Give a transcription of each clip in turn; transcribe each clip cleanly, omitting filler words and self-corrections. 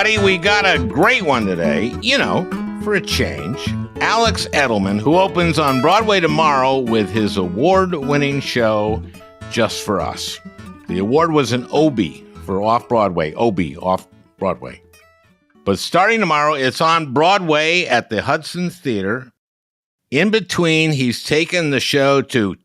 everybody. We got a great one today, for a change. Alex Edelman, who opens on Broadway tomorrow with his award-winning show, Just for Us. The award was an Obie for Off-Broadway. Obie, Off-Broadway. But starting tomorrow, it's on Broadway at the Hudson Theater. In between, he's taken the show to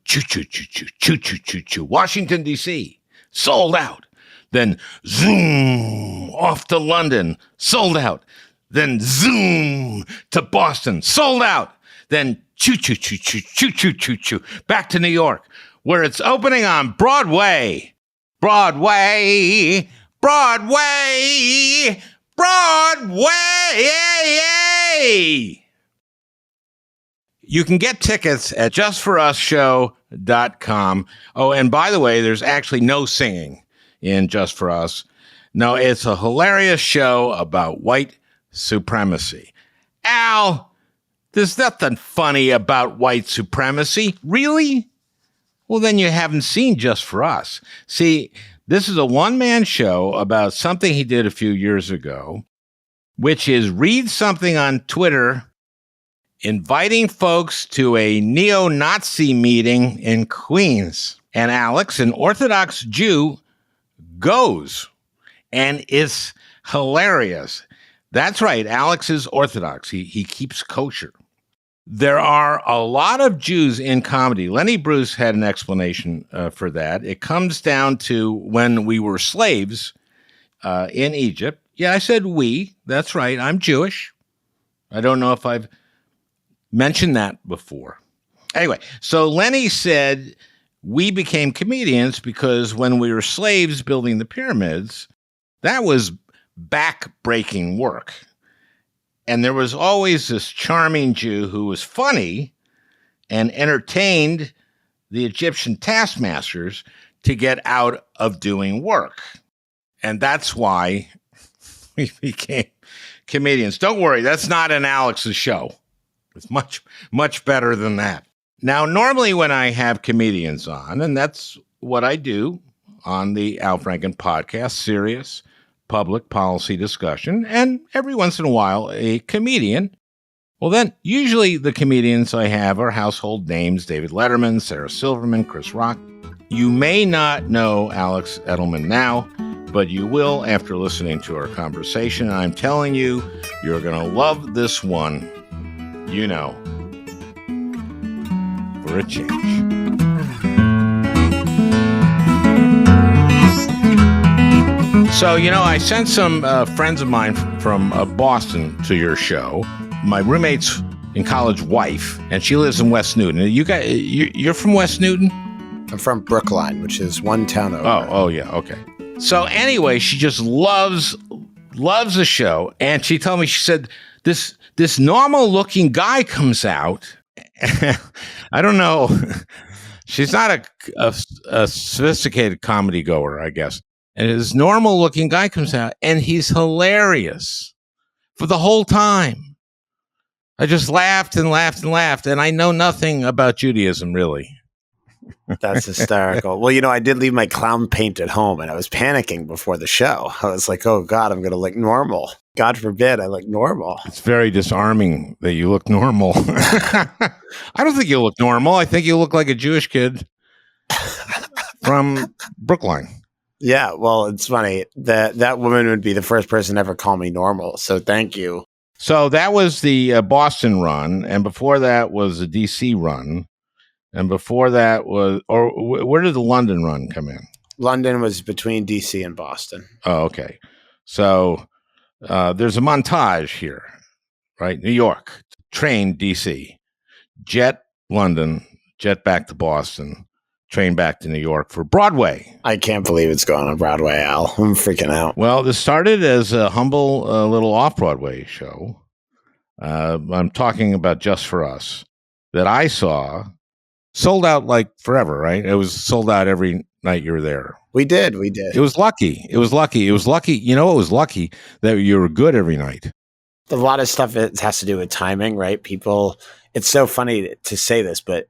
Washington, D.C., sold out. Then zoom off to London, sold out. Then zoom to Boston, sold out. Then choo back to New York, where it's opening on Broadway. Broadway. You can get tickets at justforusshow.com. Oh, and by the way, there's actually no singing in Just for Us. No, it's a hilarious show about white supremacy. Al, there's nothing funny about white supremacy. Really? Well, then you haven't seen Just for Us. See, this is a one-man show about something he did a few years ago, which is read something on Twitter inviting folks to a neo-Nazi meeting in Queens. And Alex, an Orthodox Jew, goes, and it's hilarious. That's right, Alex is Orthodox. He keeps kosher. There are a lot of Jews in comedy. Lenny Bruce had an explanation for that. It comes down to when we were slaves in Egypt. Yeah, I said we. That's right, I'm Jewish. I don't know if I've mentioned that before. Anyway, so Lenny said we became comedians because when we were slaves building the pyramids, that was back-breaking work. And there was always this charming Jew who was funny and entertained the Egyptian taskmasters to get out of doing work. And that's why we became comedians. Don't worry, that's not an Alex's show. It's much, much better than that. Now, normally when I have comedians on, and that's what I do on the Al Franken podcast, serious public policy discussion, and every once in a while a comedian, well then usually the comedians I have are household names: David Letterman, Sarah Silverman, Chris Rock. You may not know Alex Edelman now, but you will after listening to our conversation. I'm telling you, you're going to love this one. For a change. So, I sent some friends of mine from Boston to your show. My roommate's in college wife, and she lives in West Newton. You're from West Newton? I'm from Brookline, which is one town over. Oh, yeah, okay. So anyway, she just loves the show, and she told me, she said, this normal-looking guy comes out. I don't know. She's not a sophisticated comedy goer, I guess. And this normal-looking guy comes out, and he's hilarious for the whole time. I just laughed and laughed and laughed, and I know nothing about Judaism, really. That's hysterical. Well, I did leave my clown paint at home, and I was panicking before the show. I was like, oh, God, I'm going to look normal. God forbid I look normal. It's very disarming that you look normal. I don't think you look normal. I think you look like a Jewish kid from Brookline. Yeah, well, it's funny. That woman would be the first person to ever call me normal, so thank you. So that was the Boston run, and before that was the D.C. run. And before that was, or where did the London run come in? London was between DC and Boston. Oh, okay. So there's a montage here, right? New York, train DC, jet London, jet back to Boston, train back to New York for Broadway. I can't believe it's going on Broadway, Al. I'm freaking out. Well, this started as a humble little off-Broadway show. I'm talking about Just for Us that I saw. Sold out like forever, right? It was sold out every night you were there. We did. It was lucky. It was lucky. It was lucky that you were good every night. A lot of stuff has to do with timing, right? People, it's so funny to say this, but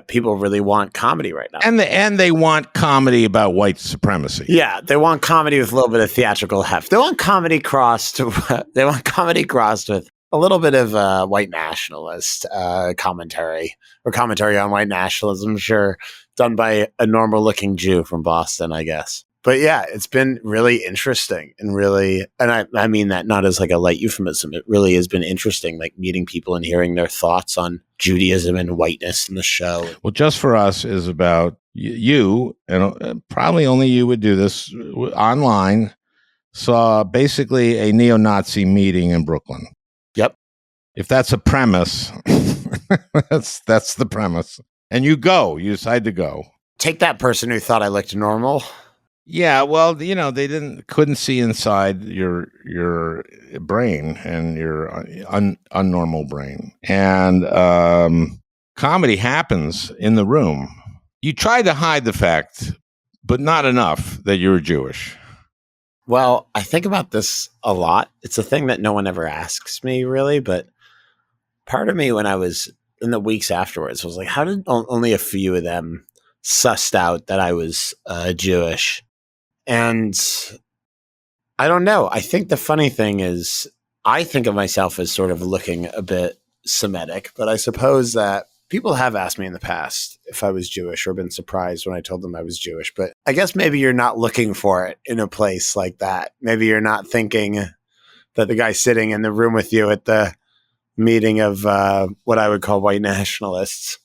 people really want comedy right now. And they want comedy about white supremacy. Yeah, they want comedy with a little bit of theatrical heft. They want comedy crossed. They want comedy crossed with a little bit of white nationalist commentary or commentary on white nationalism. Sure, done by a normal-looking Jew from Boston, I guess. But yeah, it's been really interesting and I mean that not as like a light euphemism. It really has been interesting, like meeting people and hearing their thoughts on Judaism and whiteness in the show. Well, Just for Us is about you, and probably only you would do this online, saw basically a neo-Nazi meeting in Brooklyn. Yep. If that's a premise, that's the premise. And you decide to go. Take that person who thought I looked normal. Yeah, well, they couldn't see inside your brain and your unnormal brain. And comedy happens in the room. You tried to hide the fact, but not enough that you were Jewish. Well, I think about this a lot. It's a thing that no one ever asks me, really. But part of me, when I was in the weeks afterwards, was like, how did only a few of them sussed out that I was Jewish? And I don't know. I think the funny thing is I think of myself as sort of looking a bit Semitic, but I suppose that people have asked me in the past if I was Jewish or been surprised when I told them I was Jewish. But I guess maybe you're not looking for it in a place like that. Maybe you're not thinking that the guy sitting in the room with you at the meeting of what I would call white nationalists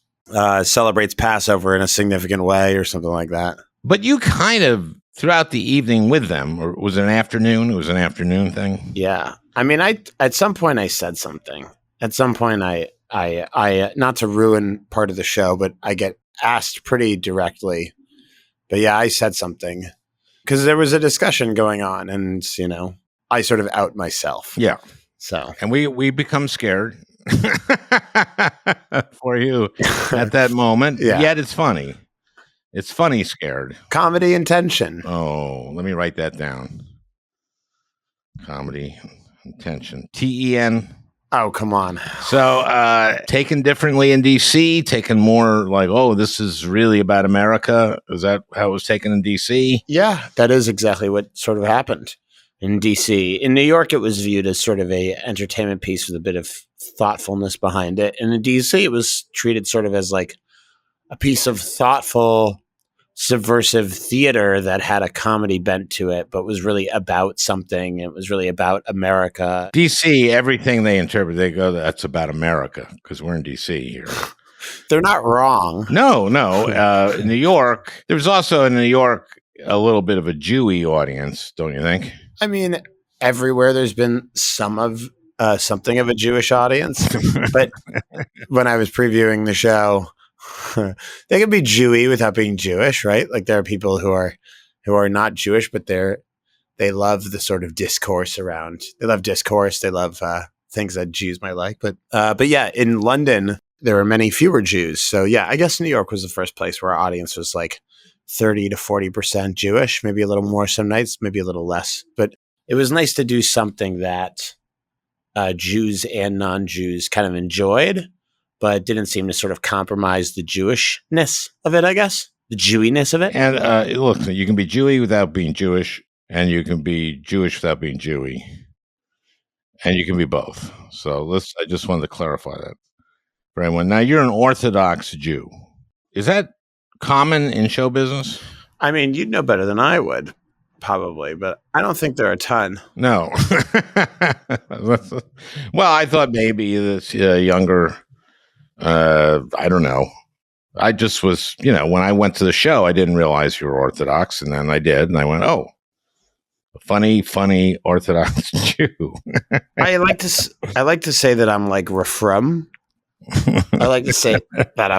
celebrates Passover in a significant way or something like that. But you kind of throughout the evening with them, or was it an afternoon? It was an afternoon thing. Yeah, I mean, at some point I said something. At some point, I not to ruin part of the show, but I get asked pretty directly. But yeah, I said something because there was a discussion going on, and I sort of out myself. Yeah. So, and we become scared for you at that moment. Yeah. Yet it's funny. It's funny scared. Comedy and tension. Oh, let me write that down. Comedy and tension. TEN. Oh, come on. So taken differently in DC, taken more like, oh, this is really about America. Is that how it was taken in DC? Yeah, that is exactly what sort of happened in DC. In New York, it was viewed as sort of a entertainment piece with a bit of thoughtfulness behind it. And in DC, it was treated sort of as like a piece of thoughtful, subversive theater that had a comedy bent to it, but was really about something. It was really about America. DC, everything they interpret, they go, that's about America because we're in DC here. They're not wrong. No. In New York, there was also in New York a little bit of a Jewy audience, don't you think? I mean, everywhere there's been something of a Jewish audience. But when I was previewing the show, they can be Jewy without being Jewish, right? Like there are people who are not Jewish, but they love the sort of discourse around. They love discourse. They love things that Jews might like. But yeah, in London there were many fewer Jews. So yeah, I guess New York was the first place where our audience was like 30 to 40% Jewish, maybe a little more some nights, maybe a little less. But it was nice to do something that Jews and non-Jews kind of enjoyed, but didn't seem to sort of compromise the Jewishness of it, I guess. The Jewiness of it. And look, you can be Jewy without being Jewish, and you can be Jewish without being Jewy. And you can be both. So I just wanted to clarify that for everyone. Now, you're an Orthodox Jew. Is that common in show business? I mean, you'd know better than I would, probably, but I don't think there are a ton. No. Well, I thought maybe this younger... I don't know. I just was, when I went to the show, I didn't realize you were Orthodox, and then I did, and I went, oh, funny Orthodox Jew. I like to say that I'm like Refrum. I like to say that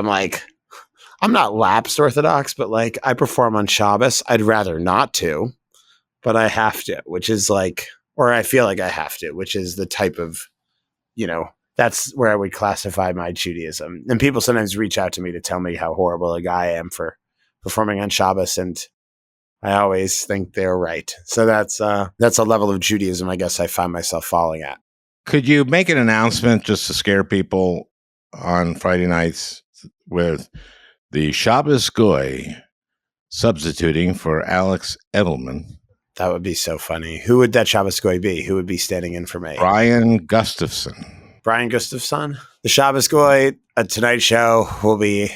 I'm not lapsed Orthodox, but like I perform on Shabbos. I'd rather not to, but I have to, which is like, or I feel like I have to, which is the type of, that's where I would classify my Judaism. And people sometimes reach out to me to tell me how horrible a guy I am for performing on Shabbos, and I always think they're right. So that's a level of Judaism I guess I find myself falling at. Could you make an announcement just to scare people on Friday nights with the Shabbos Goy substituting for Alex Edelman. That would be so funny. Who would that Shabbos Goy be? Who would be standing in for me? Brian Gustafson. Brian Gustafson. The Shabbos Goy, a Tonight Show will be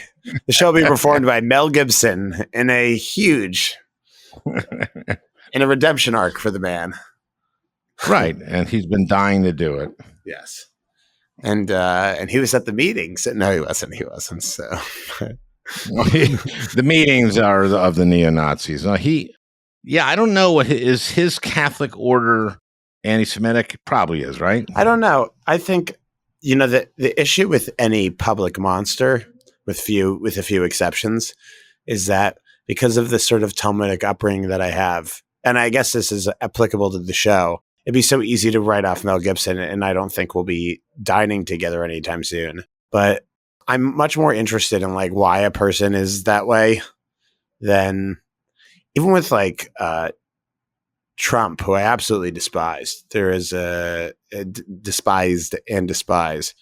performed by Mel Gibson in a redemption arc for the man. Right, and he's been dying to do it. Yes, and he was at the meetings. No, he wasn't. He wasn't. So the meetings are of the neo-Nazis. No, I don't know what is his Catholic order anti-Semitic. Probably is, right? I don't know. I think the issue with any public monster, with a few exceptions, is that because of the sort of Talmudic upbringing that I have, and I guess this is applicable to the show. It'd be so easy to write off Mel Gibson, and I don't think we'll be dining together anytime soon. But I'm much more interested in like why a person is that way than even with like Trump, who I absolutely despise. There is a despised and despise.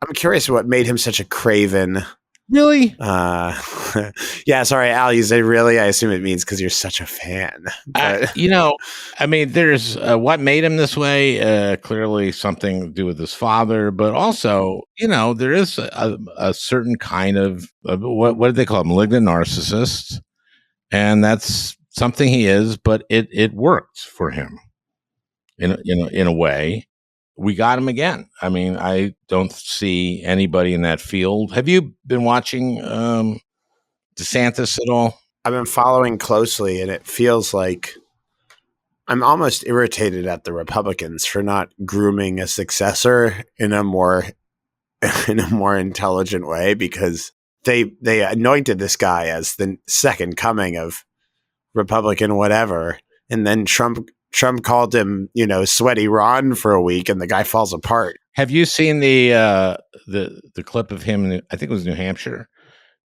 I'm curious what made him such a craven. Really? Yeah, sorry, Al, you say really? I assume it means because you're such a fan. There's what made him this way, clearly something to do with his father, but also, there is a certain kind of, what do they call him? Malignant narcissist. And that's something he is, but it worked for him in a way. We got him again. I mean, I don't see anybody in that field. Have you been watching DeSantis at all? I've been following closely, and it feels like I'm almost irritated at the Republicans for not grooming a successor in a more intelligent way, because they anointed this guy as the second coming of Republican whatever, and then Trump called him, sweaty Ron for a week, and the guy falls apart. Have you seen the clip of him? I think it was New Hampshire,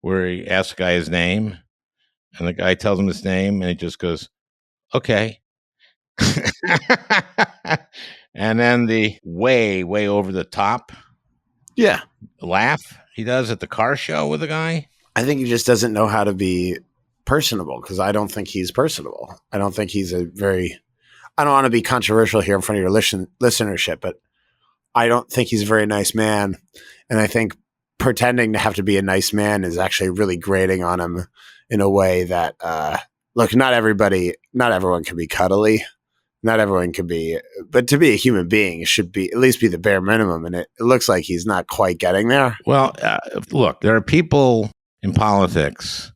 where he asked the guy his name, and the guy tells him his name, and he just goes, "Okay," and then the way over the top, laugh he does at the car show with the guy. I think he just doesn't know how to be personable, because I don't think he's personable. I don't think he's I don't want to be controversial here in front of your listenership, but I don't think he's a very nice man. And I think pretending to have to be a nice man is actually really grating on him in a way that, look, not everyone can be cuddly. Not everyone can be, but to be a human being, it should be at least be the bare minimum. And it looks like he's not quite getting there. Well, look, there are people in politics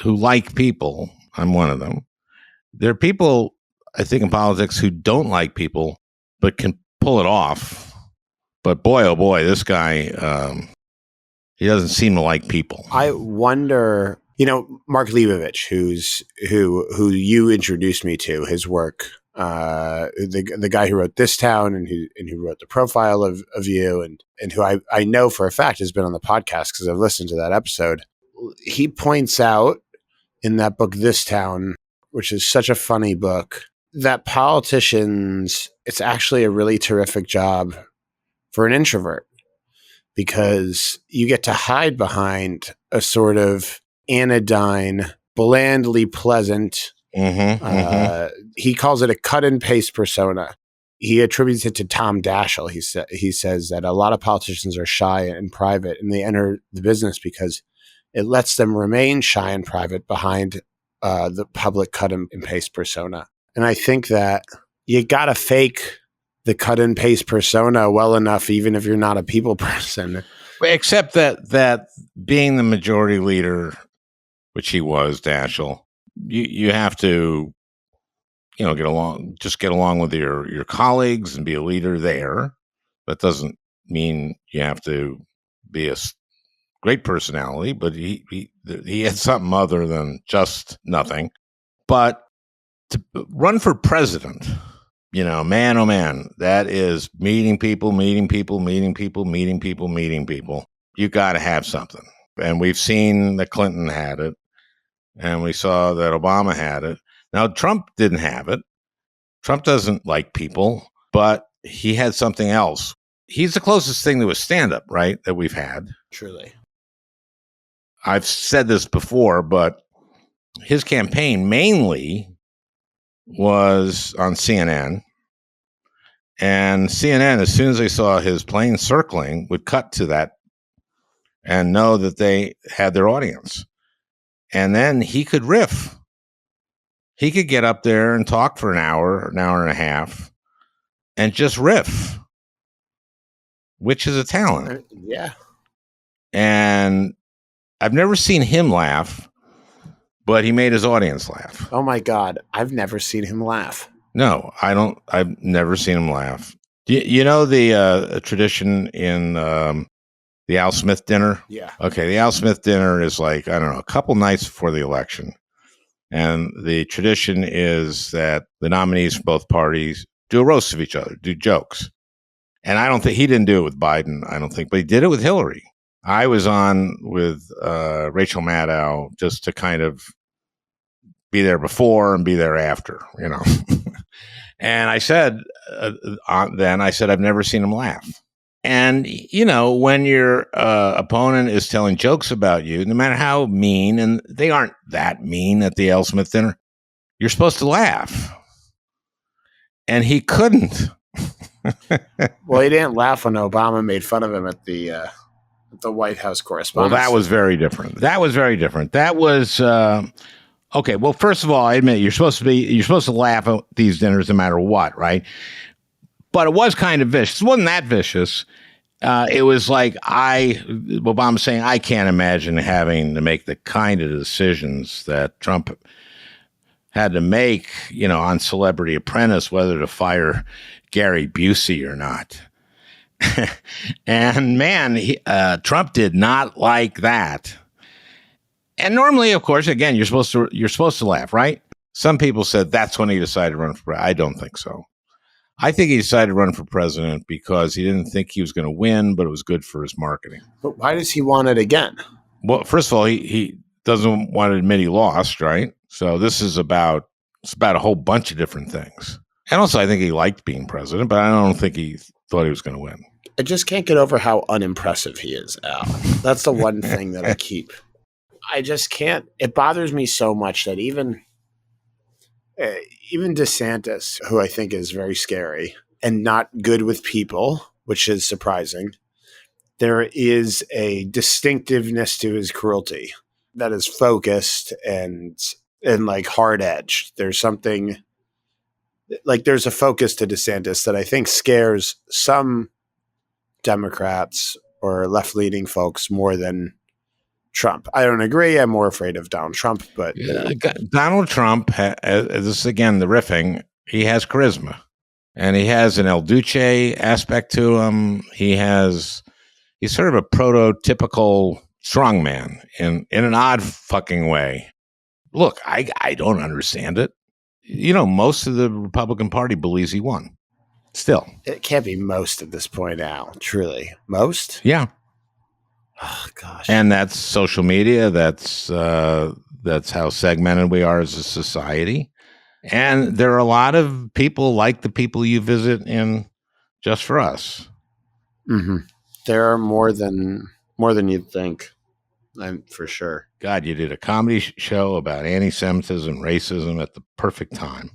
who like people. I'm one of them. There are people, I think, in politics who don't like people, but can pull it off. But boy, oh boy, this guy, he doesn't seem to like people. I wonder, Mark Leibovich, who you introduced me to, his work, the guy who wrote This Town and who wrote the profile of you, and who I know for a fact has been on the podcast because I've listened to that episode. He points out in that book, This Town, which is such a funny book, that politicians, it's actually a really terrific job for an introvert, because you get to hide behind a sort of anodyne, blandly pleasant. He calls it a cut and paste persona. He attributes it to Tom Daschle. He says that a lot of politicians are shy and private, and they enter the business because it lets them remain shy and private behind the public cut and paste persona. And I think that you got to fake the cut and paste persona well enough, even if you're not a people person. Except that being the majority leader, which he was, Daschle, you have to, get along with your colleagues and be a leader there. That doesn't mean you have to be a great personality, but he had something other than just nothing. But to run for president, man, oh man, that is meeting people. You got to have something. And we've seen that Clinton had it, and we saw that Obama had it. Now, Trump didn't have it. Trump doesn't like people, but he had something else. He's the closest thing to a stand-up, right, that we've had. Truly. I've said this before, but his campaign mainly was on CNN. And CNN, as soon as they saw his plane circling, would cut to that and know that they had their audience. And then he could riff. He could get up there and talk for an hour and a half, and just riff, which is a talent. Yeah. And I've never seen him laugh, but he made his audience laugh. Oh my God. I've never seen him laugh. No, I don't. I've never seen him laugh. You know the tradition in the Al Smith dinner? Yeah. Okay, the Al Smith dinner is like, I don't know, a couple nights before the election. And the tradition is that the nominees from both parties do a roast of each other, do jokes. And I don't think he didn't do it with Biden, I don't think, but he did it with Hillary. I was on with Rachel Maddow just to kind of be there before and be there after, you know. And I said, I've never seen him laugh. And, you know, when your opponent is telling jokes about you, no matter how mean, and they aren't that mean at the Al Smith dinner, you're supposed to laugh. And he couldn't. Well, he didn't laugh when Obama made fun of him at the White House correspondence. Well, that was very different. That was okay. Well, first of all, I admit you're supposed to laugh at these dinners no matter what, right? But it was kind of vicious. It wasn't that vicious. It was like Obama saying, I can't imagine having to make the kind of decisions that Trump had to make, you know, on Celebrity Apprentice, whether to fire Gary Busey or not. And man, Trump did not like that. And normally, of course, again, you're supposed to laugh, right? Some people said that's when he decided to run for president. I don't think so. I think he decided to run for president because he didn't think he was going to win, but it was good for his marketing. But why does he want it again? Well, first of all, he doesn't want to admit he lost, right? So this is about a whole bunch of different things. And also, I think he liked being president, but I don't think he thought he was going to win. I just can't get over how unimpressive he is, Al. That's the one thing that I just can't. It bothers me so much that even DeSantis, who I think is very scary and not good with people, which is surprising, there is a distinctiveness to his cruelty that is focused and like hard edged. There's something like there's a focus to DeSantis that I think scares some Democrats or left leaning folks more than Trump. I don't agree. I'm more afraid of Donald Trump, but Donald Trump, this is again the riffing, he has charisma and he has an El Duce aspect to him. He's sort of a prototypical strongman in an odd fucking way. Look, I don't understand it. You know, most of the Republican Party believes he won. Still. It can't be most at this point, Al. Truly. Most? Yeah. Oh, gosh. And that's social media. That's how segmented we are as a society. And there are a lot of people like the people you visit in Just for Us. Mm-hmm. There are more than you'd think. For sure. God, you did a comedy show about anti-Semitism and racism at the perfect time.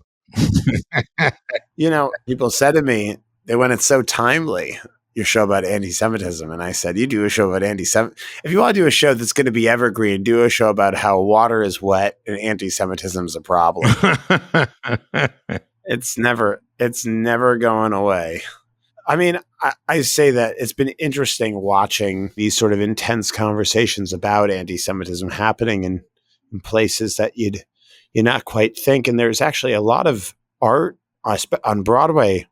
You know, people said to me, when it's so timely, your show about anti-Semitism. And I said, you do a show about anti-Semitism. If you want to do a show that's going to be evergreen, do a show about how water is wet and anti-Semitism is a problem. It's never going away. I mean, I say that it's been interesting watching these sort of intense conversations about anti-Semitism happening in places that you'd not quite think. And there's actually a lot of art on Broadway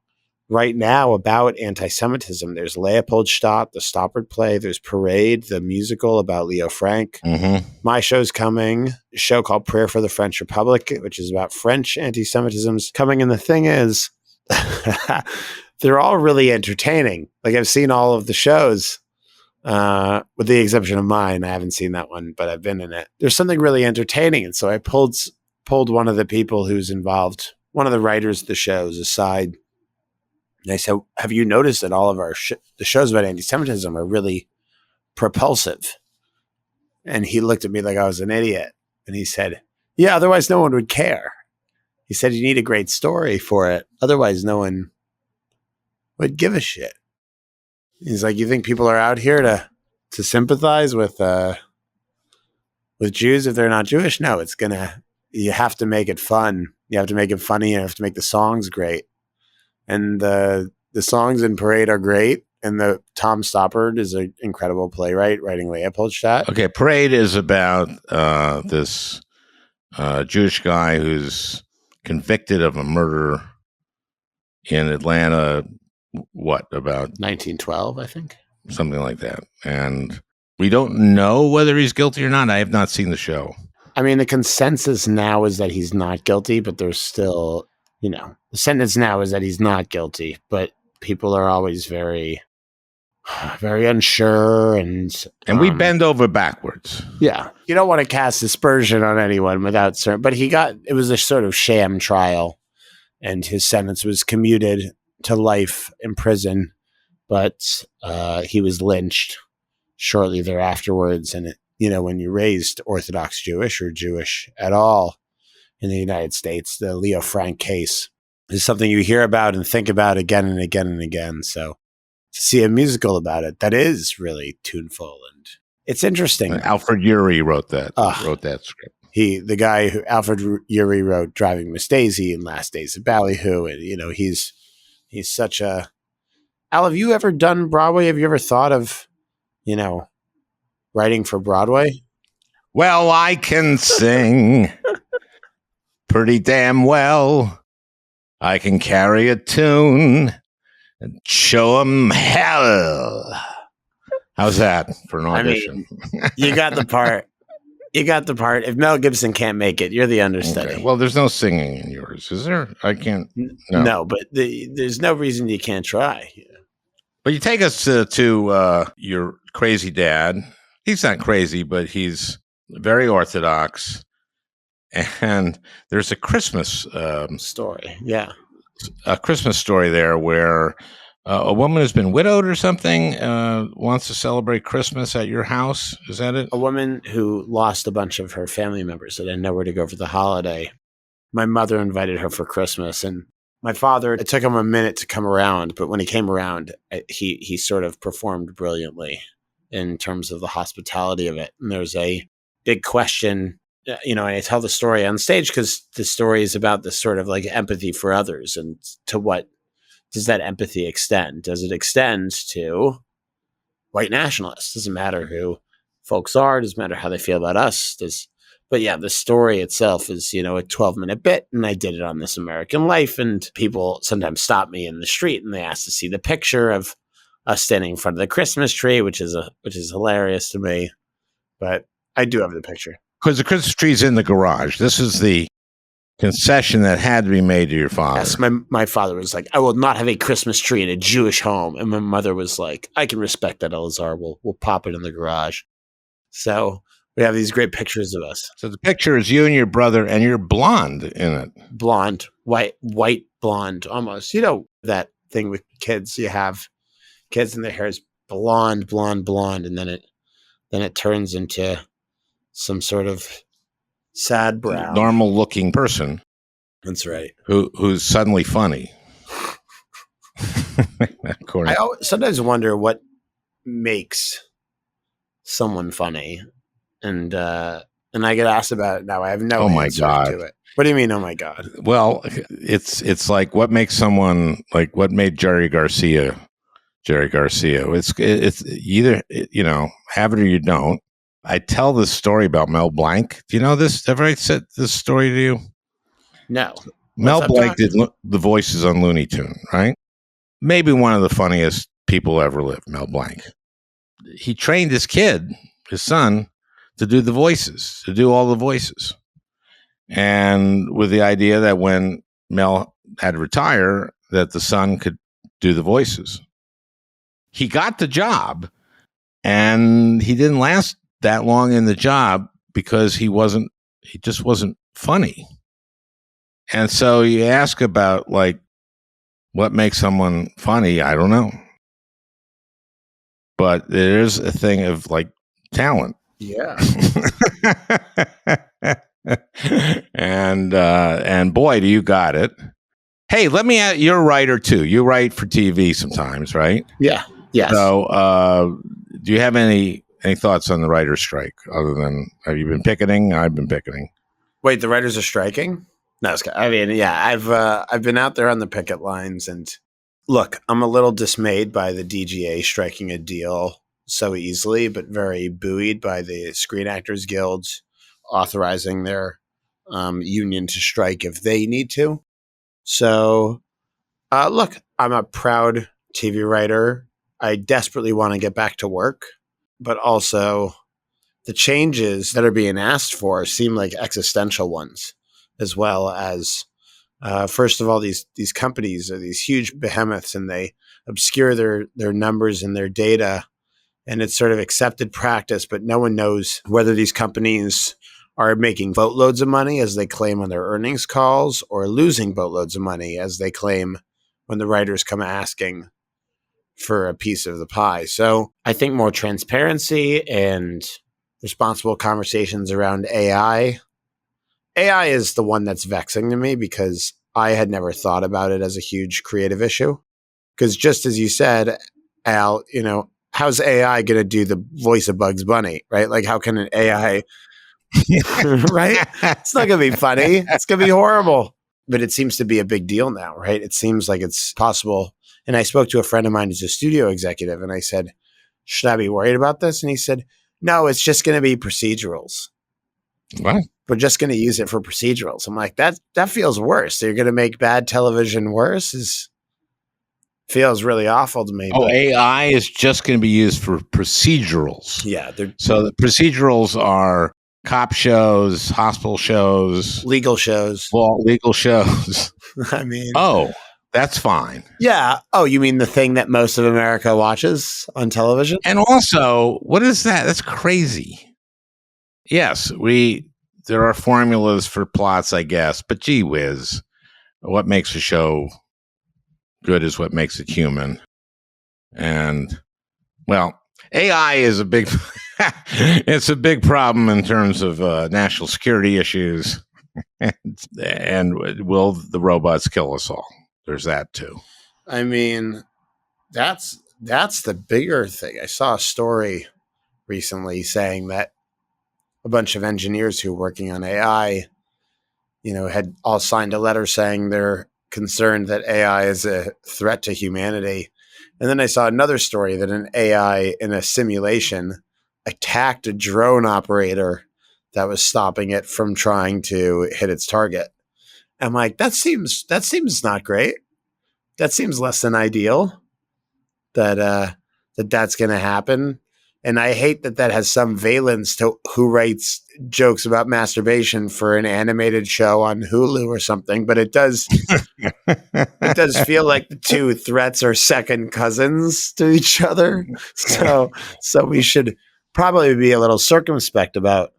right now about anti-Semitism. There's Leopoldstadt, the Stoppard play. There's Parade, the musical about Leo Frank. Mm-hmm. My show's coming, a show called Prayer for the French Republic, which is about French anti-Semitism's coming. And the thing is, they're all really entertaining. Like I've seen all of the shows, with the exception of mine. I haven't seen that one, but I've been in it. There's something really entertaining. And so I pulled one of the people who's involved, one of the writers of the shows aside. And I said, have you noticed that all of our the shows about anti-Semitism are really propulsive? And he looked at me like I was an idiot. And he said, yeah, otherwise no one would care. He said, you need a great story for it. Otherwise no one would give a shit. He's like, you think people are out here to sympathize with Jews if they're not Jewish? No, you have to make it fun. You have to make it funny. You have to make the songs great. And the songs in Parade are great. And the Tom Stoppard is an incredible playwright writing Leopoldstadt. Okay, Parade is about this Jewish guy who's convicted of a murder in Atlanta. What, about 1912, I think? Something like that. And we don't know whether he's guilty or not. I have not seen the show. I mean, the consensus now is that he's not guilty, but there's still, the sentence now is that he's not guilty, but people are always very, very unsure. And we bend over backwards. Yeah. You don't want to cast aspersion on anyone without certain, but it was a sort of sham trial, and his sentence was commuted to life in prison, but he was lynched shortly thereafterwards. And, when you're raised Orthodox Jewish or Jewish at all in the United States, the Leo Frank case is something you hear about and think about again and again and again. So to see a musical about it, that is really tuneful, and it's interesting. Alfred Urey wrote that script. The guy who Alfred Urey wrote Driving Miss Daisy and Last Days of Ballyhoo, and he's such a. Al, have you ever done Broadway? Have you ever thought of, writing for Broadway? Well, I can sing pretty damn well. I can carry a tune and show them hell. How's that for an audition? I mean, you got the part. You got the part. If Mel Gibson can't make it, you're the understudy. Okay. Well, there's no singing in yours, is there? I can't. No, but there's no reason you can't try. But you take us to your crazy dad. He's not crazy, but he's very Orthodox. And there's a Christmas story. Yeah. A Christmas story there where a woman who's been widowed or something wants to celebrate Christmas at your house. Is that it? A woman who lost a bunch of her family members that had nowhere to go for the holiday. My mother invited her for Christmas, and my father, it took him a minute to come around, but when he came around, he sort of performed brilliantly in terms of the hospitality of it. And there's a big question, and I tell the story on stage because the story is about this sort of like empathy for others, and to what does that empathy extend? Does it extend to white nationalists? Doesn't matter who folks are, doesn't matter how they feel about us. But yeah, the story itself is, a 12-minute bit, and I did it on This American Life, and people sometimes stop me in the street and they ask to see the picture of us standing in front of the Christmas tree, which is hilarious to me. But I do have the picture. Because the Christmas tree's in the garage. This is the concession that had to be made to your father. Yes, my father was like, I will not have a Christmas tree in a Jewish home. And my mother was like, I can respect that, Elazar. We'll pop it in the garage. So we have these great pictures of us. So the picture is you and your brother, and you're blonde in it. Blonde, white blonde, almost. That thing with kids, you have kids and their hair is blonde, and then it turns into some sort of sad brown, normal looking person. That's right. Who's suddenly funny. I sometimes wonder what makes someone funny, and I get asked about it now. I have no answer to it. What do you mean? Oh my God! Well, it's like what makes someone, like what made Jerry Garcia. It's either have it or you don't. I tell this story about Mel Blanc. Do you know this? Have I said this story to you? No. Mel Blanc did the voices on Looney Tune, right? Maybe one of the funniest people ever lived, Mel Blanc. He trained his son, to do the voices, to do all the voices. And with the idea that when Mel had to retire, that the son could do the voices. He got the job, and he didn't last that long in the job because he just wasn't funny. And so you ask about like what makes someone funny, I don't know. But there's a thing of like talent. Yeah. And boy, do you got it. Hey, let me add, you're a writer too. You write for TV sometimes, right? Yeah. Yes. So, do you have any thoughts on the writer's strike other than have you been picketing? I've been picketing. Wait, the writers are striking? No, I mean, yeah, I've been out there on the picket lines, and look, I'm a little dismayed by the DGA striking a deal so easily, but very buoyed by the Screen Actors Guilds authorizing their union to strike if they need to. So, look, I'm a proud TV writer. I desperately want to get back to work, but also the changes that are being asked for seem like existential ones, as well as first of all, these companies are these huge behemoths, and they obscure their numbers and their data, and it's sort of accepted practice, but no one knows whether these companies are making boatloads of money as they claim on their earnings calls, or losing boatloads of money as they claim when the writers come asking for a piece of the pie. So I think more transparency and responsible conversations around AI. AI is the one that's vexing to me because I had never thought about it as a huge creative issue. Because just as you said, Al, how's AI going to do the voice of Bugs Bunny, right? Like, how can an AI, right? It's not going to be funny. It's going to be horrible. But it seems to be a big deal now, right? It seems like it's possible. And I spoke to a friend of mine who's a studio executive, and I said, should I be worried about this? And he said, no, it's just going to be procedurals. What? We're just going to use it for procedurals. I'm like, that feels worse. So you're going to make bad television worse? Feels really awful to me. Oh, AI is just going to be used for procedurals. Yeah. So the procedurals are cop shows, hospital shows, legal shows. Legal shows. I mean, oh, that's fine. Yeah. Oh, you mean the thing that most of America watches on television? And also, what is that? That's crazy. Yes, there are formulas for plots, I guess, but gee whiz, what makes a show good is what makes it human. And well, AI is a big it's a big problem in terms of national security issues. and will the robots kill us all? There's that too. I mean, that's the bigger thing. I saw a story recently saying that a bunch of engineers who are working on AI, had all signed a letter saying they're concerned that AI is a threat to humanity. And then I saw another story that an AI in a simulation attacked a drone operator that was stopping it from trying to hit its target. I'm like, that seems not great. That seems less than ideal that's going to happen. And I hate that has some valence to who writes jokes about masturbation for an animated show on Hulu or something. But it does feel like the two threats are second cousins to each other. So we should probably be a little circumspect about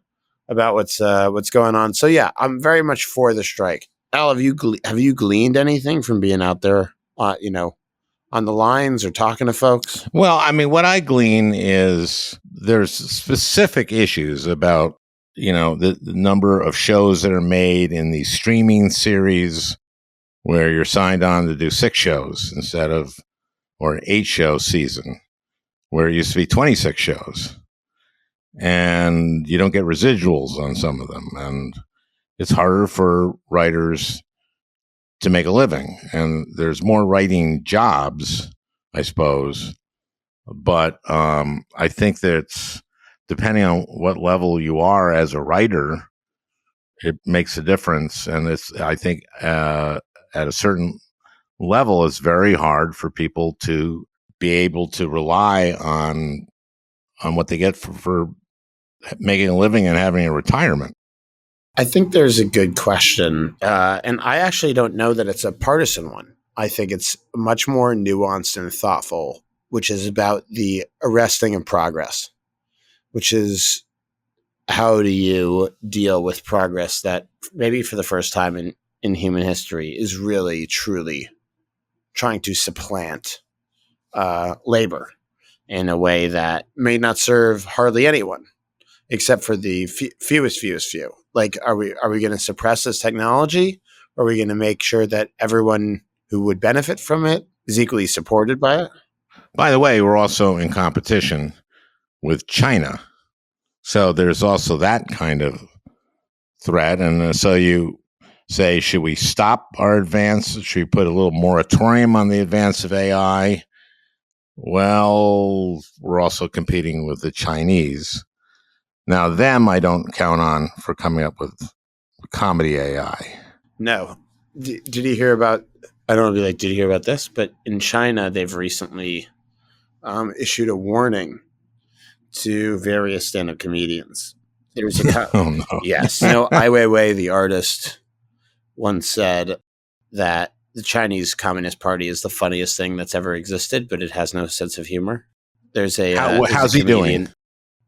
what's going on. So yeah, I'm very much for the strike. Al, have you gleaned anything from being out there, on the lines or talking to folks? Well, I mean, what I glean is there's specific issues about, the number of shows that are made in these streaming series where you're signed on to do 6 shows instead of, or an 8-show season where it used to be 26 shows. And you don't get residuals on some of them. And it's harder for writers to make a living, and there's more writing jobs, I suppose. But I think that depending on what level you are as a writer, it makes a difference. And I think at a certain level, it's very hard for people to be able to rely on what they get for making a living and having a retirement. I think there's a good question, and I actually don't know that it's a partisan one. I think it's much more nuanced and thoughtful, which is about the arresting of progress, which is how do you deal with progress that maybe for the first time in human history is really, truly trying to supplant labor in a way that may not serve hardly anyone. except for the fewest few. Like, are we going to suppress this technology? Or are we going to make sure that everyone who would benefit from it is equally supported by it? By the way, we're also in competition with China. So there's also that kind of threat. And so you say, should we stop our advance? Should we put a little moratorium on the advance of AI? Well, we're also competing with the Chinese. Now, them I don't count on for coming up with comedy AI. No. Did you hear about, I don't know if you did you hear about this? But in China, they've recently issued a warning to various stand-up comedians. There's a Oh, no. Yes. Ai Weiwei, the artist, once said that the Chinese Communist Party is the funniest thing that's ever existed, but it has no sense of humor. There's a how's he doing?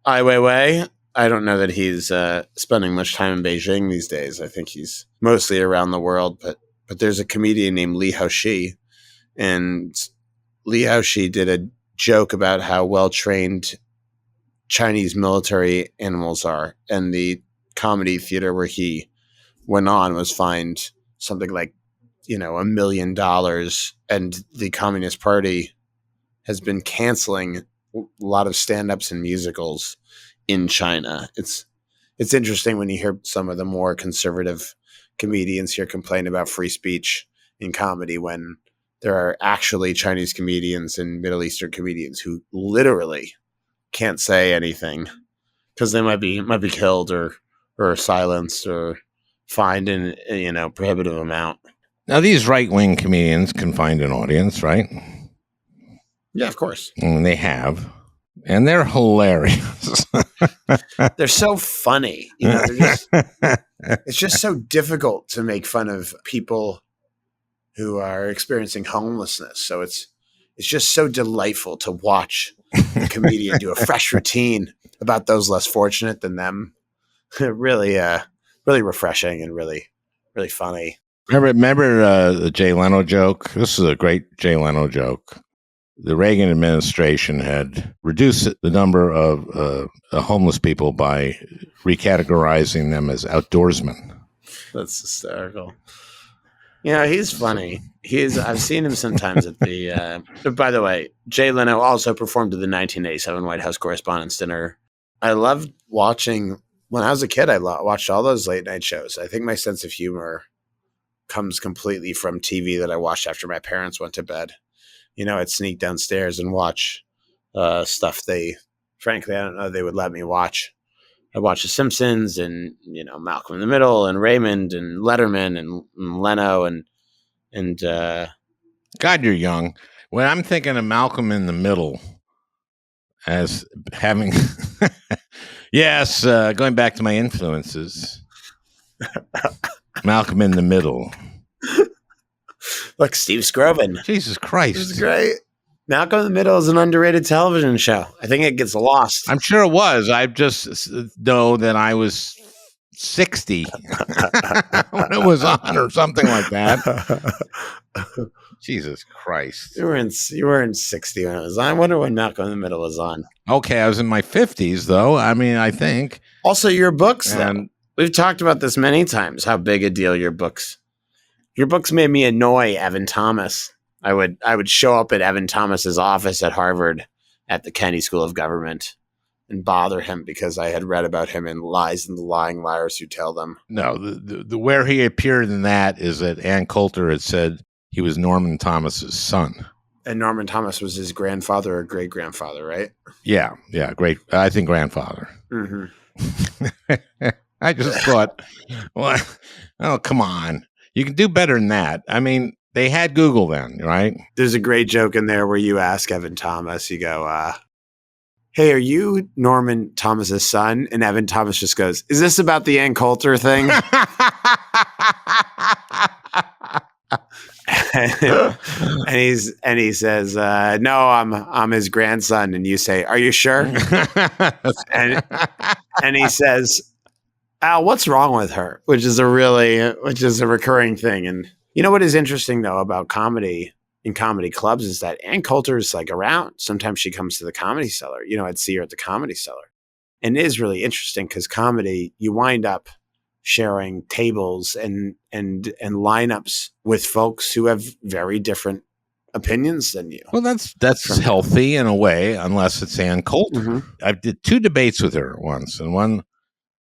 Ai Weiwei. I don't know that he's spending much time in Beijing these days. I think he's mostly around the world. But there's a comedian named Li Haoxi, and Li Haoxi did a joke about how well trained Chinese military animals are, and the comedy theater where he went on was fined something like $1 million, and the Communist Party has been canceling a lot of stand-ups and musicals in China. It's interesting when you hear some of the more conservative comedians here complain about free speech in comedy when there are actually Chinese comedians and Middle Eastern comedians who literally can't say anything because they might be killed or silenced or fined in prohibitive amount. Now, these right-wing comedians can find an audience, right? Yeah, of course. And they have. And they're hilarious. They're so funny. It's just so difficult to make fun of people who are experiencing homelessness. So it's just so delightful to watch a comedian do a fresh routine about those less fortunate than them. Really refreshing and really, really funny. Remember the Jay Leno joke? This is a great Jay Leno joke. The Reagan administration had reduced the number of homeless people by recategorizing them as outdoorsmen. That's hysterical. He's funny. I've seen him sometimes at the. By the way, Jay Leno also performed at the 1987 White House Correspondents' Dinner. I loved watching when I was a kid. I watched all those late night shows. I think my sense of humor comes completely from TV that I watched after my parents went to bed. I'd sneak downstairs and watch stuff frankly, I don't know they would let me watch. I watched The Simpsons and, Malcolm in the Middle and Raymond and Letterman and Leno and God, you're young. When I'm thinking of Malcolm in the Middle as having, yes, going back to my influences, Malcolm in the Middle. Look, Steve Scroven. Jesus Christ. This is great. Malcolm in the Middle is an underrated television show. I think it gets lost. I'm sure it was. I just know that I was 60 when it was on or something like that. Jesus Christ. You were in 60 when it was on. I wonder when Malcolm in the Middle was on. Okay, I was in my 50s, though. I mean, I think. Also, your books, though. We've talked about this many times, how big a deal your books made me annoy Evan Thomas. I would show up at Evan Thomas's office at Harvard at the Kennedy School of Government and bother him because I had read about him in Lies and the Lying Liars Who Tell Them. No, the where he appeared in that is that Ann Coulter had said he was Norman Thomas's son. And Norman Thomas was his grandfather or great-grandfather, right? Yeah, great. I think grandfather. Mm-hmm. I just thought, well, oh, come on. You can do better than that. I mean, they had Google then, right? There's a great joke in there where you ask Evan Thomas, you go, hey, are you Norman Thomas's son? And Evan Thomas just goes, is this about the Ann Coulter thing? and he says, no, I'm his grandson. And you say, are you sure? and he says, Al, what's wrong with her? Which is a recurring thing. And you know what is interesting though about comedy in comedy clubs is that Ann Coulter is like around. Sometimes she comes to the Comedy Cellar. I'd see her at the Comedy Cellar. And it is really interesting because comedy, you wind up sharing tables and lineups with folks who have very different opinions than you. Well, that's healthy in a way, unless it's Ann Coulter. Mm-hmm. I did 2 debates with her once, and one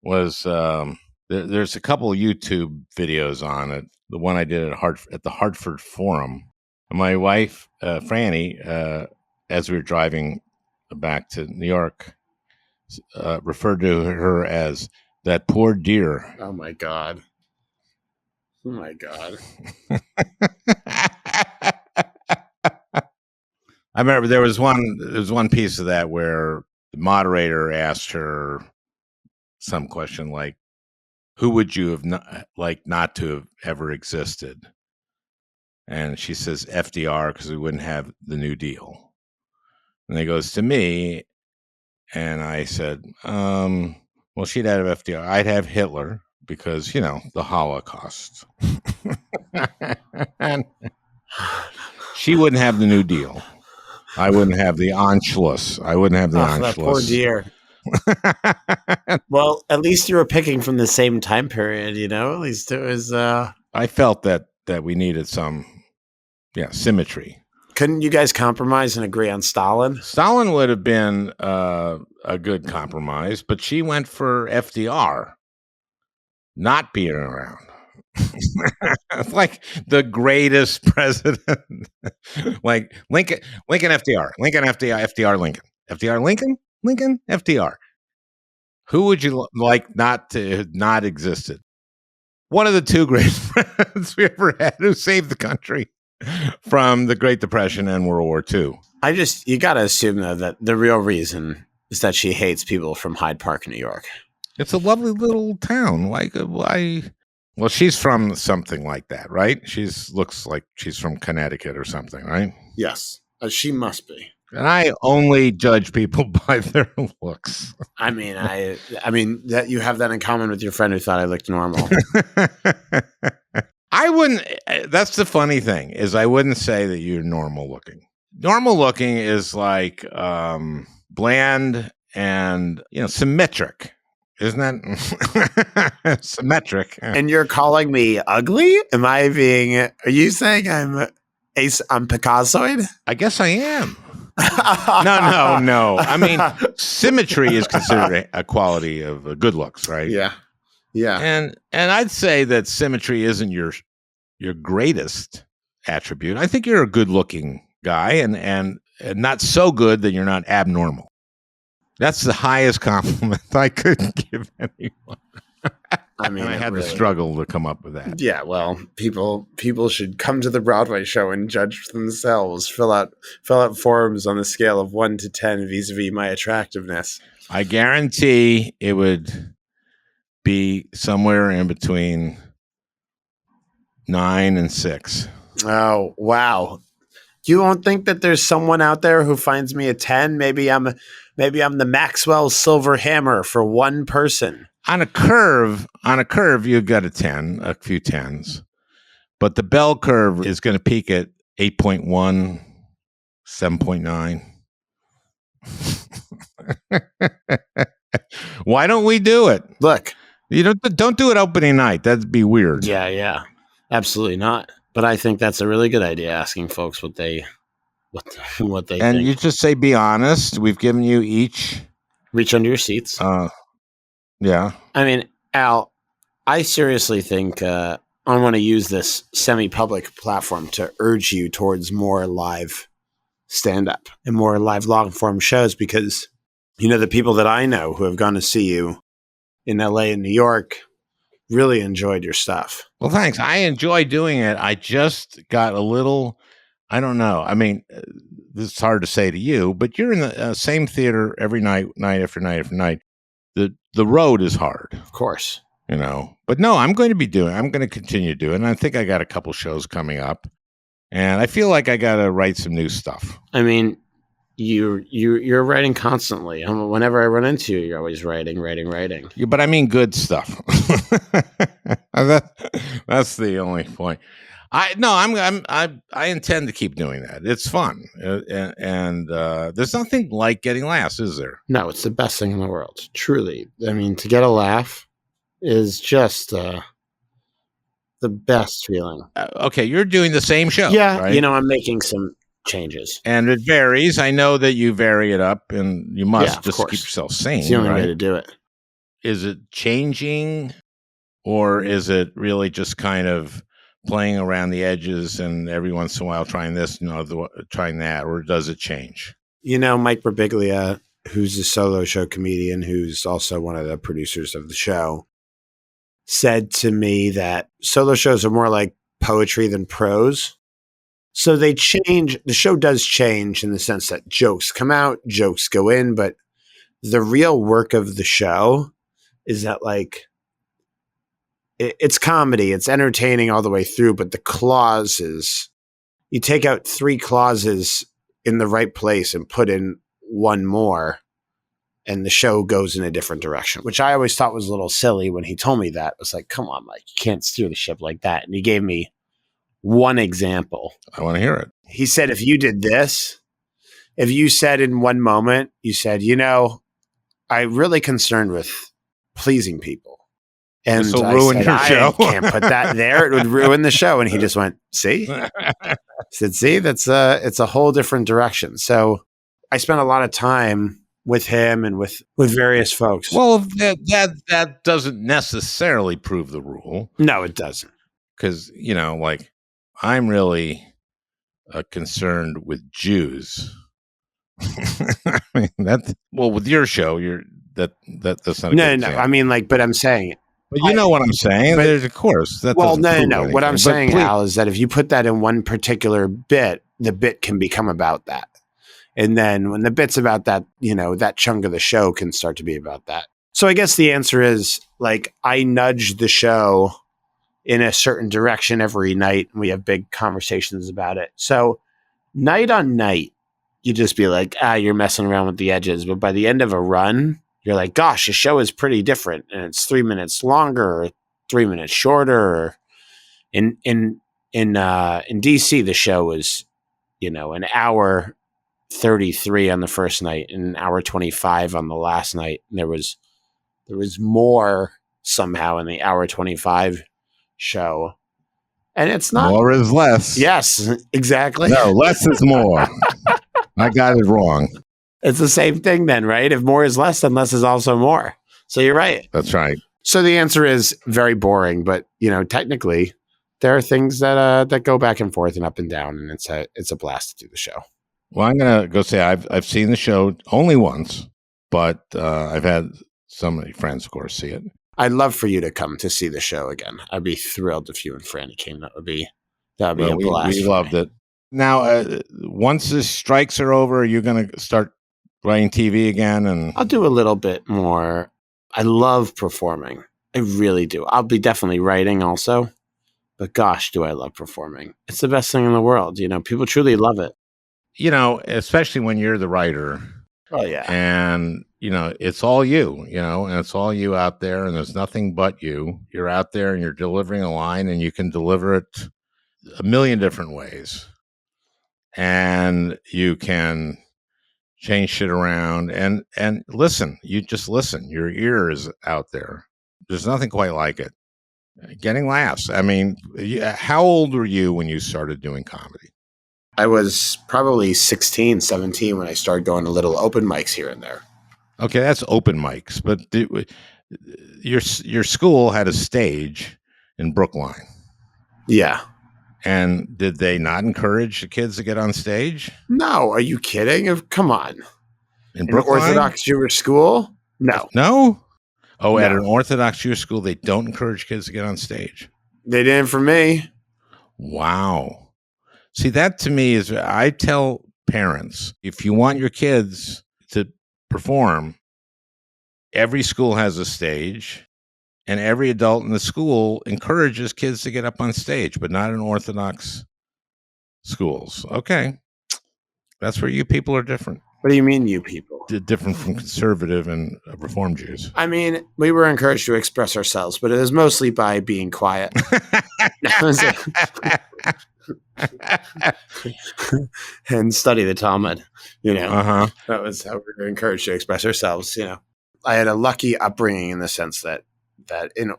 was there's a couple of YouTube videos on it. The one I did at the Hartford Forum. And my wife, Franny, as we were driving back to New York, referred to her as that poor dear. Oh my God. Oh my God. I remember there was one piece of that where the moderator asked her some question like, who would you have not to have ever existed? And she says FDR, because we wouldn't have the New Deal. And he goes to me, and I said, well, she'd have FDR. I'd have Hitler because, the Holocaust. And she wouldn't have the New Deal. I wouldn't have the Anschluss. I wouldn't have the Anschluss. That poor dear. Well, at least you were picking from the same time period, At least it was. I felt that we needed some, symmetry. Couldn't you guys compromise and agree on Stalin? Stalin would have been a good compromise, but she went for FDR, not being around. Like the greatest president, like Lincoln, FDR, FDR, Lincoln, FDR. Who would you like not to not existed? One of the 2 greatest presidents we ever had who saved the country from the Great Depression and World War II. You got to assume though that the real reason is that she hates people from Hyde Park, New York. It's a lovely little town. Well, she's from something like that, right? Looks like she's from Connecticut or something, right? Yes, she must be. And I only judge people by their looks. I mean that you have that in common with your friend who thought I looked normal. I wouldn't. That's the funny thing is I wouldn't say that you're normal looking. Normal looking is like bland and symmetric. Isn't that symmetric? And you're calling me ugly? Are you saying I'm Picassoid? I guess I am. No. I mean, symmetry is considered a quality of good looks, right? Yeah. And I'd say that symmetry isn't your greatest attribute. I think you're a good-looking guy, and not so good that you're not abnormal. That's the highest compliment I could give anyone. I mean, I had to struggle to come up with that. Yeah, well, people should come to the Broadway show and judge for themselves. Fill out forms on the scale of 1 to 10 vis-a-vis my attractiveness. I guarantee it would be somewhere in between 9 and 6. Oh, wow. You don't think that there's someone out there who finds me a 10? Maybe I'm the Maxwell Silver Hammer for one person. On a curve, you've got a 10, a few 10s. But the bell curve is going to peak at 8.1, 7.9. Why don't we do it? Look. Don't do it opening night. That'd be weird. Yeah. Absolutely not. But I think that's a really good idea, asking folks what they think. And you just say, be honest. We've given you each. Reach under your seats. Yeah. I mean, Al, I seriously think I want to use this semi-public platform to urge you towards more live stand-up and more live long-form shows because, the people that I know who have gone to see you in LA and New York really enjoyed your stuff. Well, thanks. I enjoy doing it. I just got a little, I don't know. I mean, this is hard to say to you, but you're in the same theater every night after night after night. The road is hard. Of course. But no, I'm going to continue to do it. And I think I got a couple shows coming up. And I feel like I got to write some new stuff. I mean, you're writing constantly. Whenever I run into you, you're always writing. Yeah, but I mean good stuff. That's the only point. I intend to keep doing that. It's fun, and there's nothing like getting laughs, is there? No, it's the best thing in the world. Truly. I mean, to get a laugh is just the best feeling. Okay, you're doing the same show, Yeah, right? I'm making some changes. And it varies. I know that you vary it up, and you must just keep yourself sane. It's the only right? way to do it. Is it changing, or is it really just kind of playing around the edges and every once in a while trying this, trying that, or does it change? Mike Birbiglia, who's a solo show comedian, who's also one of the producers of the show, said to me that solo shows are more like poetry than prose. So they change. The show does change in the sense that jokes come out, jokes go in, but the real work of the show is that it's comedy, it's entertaining all the way through, but the clauses, you take out 3 clauses in the right place and put in one more, and the show goes in a different direction, which I always thought was a little silly when he told me that. It was like, come on, Mike, you can't steer the ship like that. And he gave me one example. I want to hear it. He said, if you did this, if you said in one moment, you said, I'm really concerned with pleasing people. And this will ruin your show. I can't put that there. It would ruin the show. And he just went, see? I said, see, it's a whole different direction. So I spent a lot of time with him and with various folks. Well, that doesn't necessarily prove the rule. No, it doesn't. Because, I'm really concerned with Jews. I mean, with your show, that's not a good example. I mean, but I'm saying. But you know what I'm saying? There's, of course. No. What I'm saying, Al, is that if you put that in one particular bit, the bit can become about that. And then when the bit's about that, that chunk of the show can start to be about that. So I guess the answer is, I nudge the show in a certain direction every night, and we have big conversations about it. So night on night, you just be like, you're messing around with the edges. But by the end of a run, you're like, gosh, the show is pretty different, and it's 3 minutes longer, or 3 minutes shorter. In DC, the show was, an hour 33 on the first night and an hour 25 on the last night. And there was more somehow in the hour 25 show. And it's not more is less. Yes, exactly. No, less is more. I got it wrong. It's the same thing then, right? If more is less, then less is also more. So you're right. That's right. So the answer is very boring, but technically there are things that go back and forth and up and down, and it's a blast to do the show. Well, I'm gonna go say I've seen the show only once, but I've had so many friends, of course, see it. I'd love for you to come to see the show again. I'd be thrilled if you and Franny came. That would be a blast. We loved it. Now, once the strikes are over, are you going to start writing TV again? And I'll do a little bit more. I love performing. I really do. I'll be definitely writing also. But gosh, do I love performing. It's the best thing in the world. People truly love it. Especially when you're the writer. Oh, yeah. And, it's all you, and it's all you out there, and there's nothing but you. You're out there and you're delivering a line, and you can deliver it a million different ways. And you can change shit around and listen. You just listen. Your ear is out there. There's nothing quite like it. Getting laughs. I mean, how old were you when you started doing comedy? I was probably 16, 17 when I started going to little open mics here and there. Okay, that's open mics. But your school had a stage in Brookline. Yeah. And did they not encourage the kids to get on stage? No, are you kidding? Come on. In Brookline? Orthodox Jewish school? No. No? Oh, no. At an Orthodox Jewish school, they don't encourage kids to get on stage. They didn't for me. Wow. See, that to me is, I tell parents, if you want your kids to perform, every school has a stage, and every adult in the school encourages kids to get up on stage, but not in Orthodox schools. Okay. That's where you people are different. What do you mean, you people? Different from conservative and Reform Jews. I mean, we were encouraged to express ourselves, but it was mostly by being quiet. And study the Talmud, That was how we were encouraged to express ourselves, I had a lucky upbringing in the sense that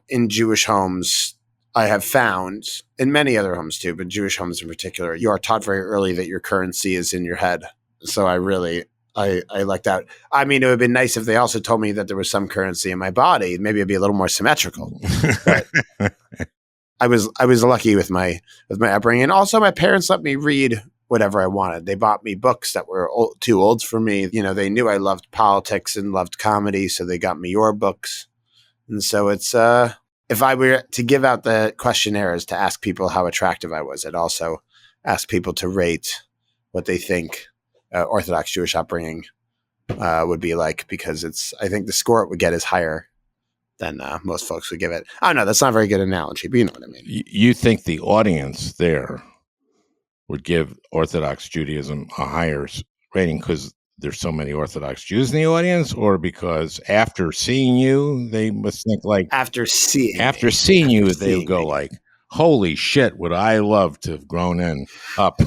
in Jewish homes, I have found, in many other homes too, but Jewish homes in particular, you are taught very early that your currency is in your head. So I like that. I mean, it would have been nice if they also told me that there was some currency in my body. Maybe it'd be a little more symmetrical. But I was lucky with my upbringing, and also my parents let me read whatever I wanted. They bought me books that were too old for me. They knew I loved politics and loved comedy, so they got me your books. And so it's if I were to give out the questionnaires to ask people how attractive I was, I'd also ask people to rate what they think Orthodox Jewish upbringing would be like, because I think the score it would get is higher than most folks would give it. I don't know. That's not a very good analogy, but you know what I mean. You think the audience there would give Orthodox Judaism a higher rating because there's so many Orthodox Jews in the audience, or because after seeing you, they must think like after seeing you, they would go like, holy shit, would I love to have grown up.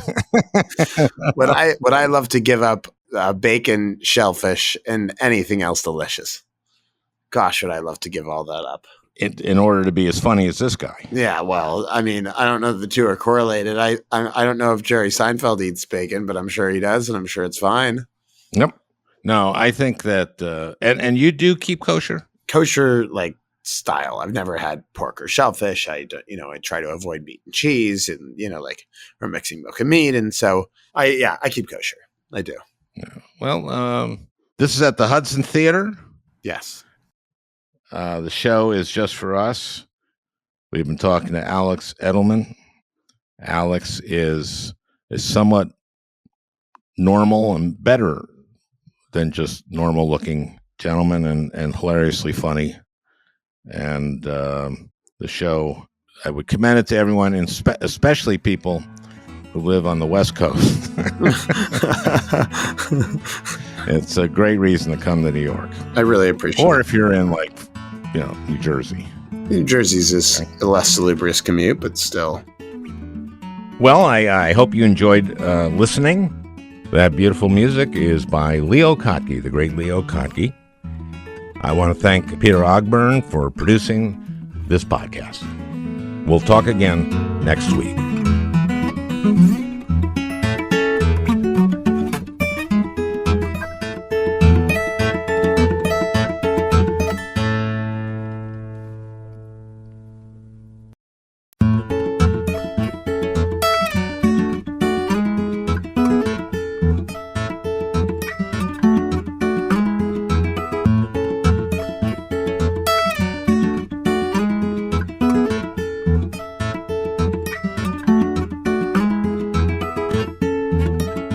Would I love to give up bacon, shellfish, and anything else delicious. Gosh, would I love to give all that up. In order to be as funny as this guy. Yeah, well, I mean, I don't know if the two are correlated. I don't know if Jerry Seinfeld eats bacon, but I'm sure he does, and I'm sure it's fine. Nope. No, I think that, and you do keep kosher? Kosher, like, style. I've never had pork or shellfish. I try to avoid meat and cheese, and, or mixing milk and meat. And so I keep kosher. I do. Yeah. Well, this is at the Hudson Theater. Yes. The show is Just for Us. We've been talking to Alex Edelman. Alex is somewhat normal and better than just normal looking gentleman, and hilariously funny. And the show, I would commend it to everyone, and especially people who live on the West Coast. It's a great reason to come to New York. I really appreciate it. Or if you're in New Jersey. New Jersey's is a less salubrious commute, but still. Well, I hope you enjoyed listening. That beautiful music is by Leo Kottke, the great Leo Kottke. I want to thank Peter Ogburn for producing this podcast. We'll talk again next week.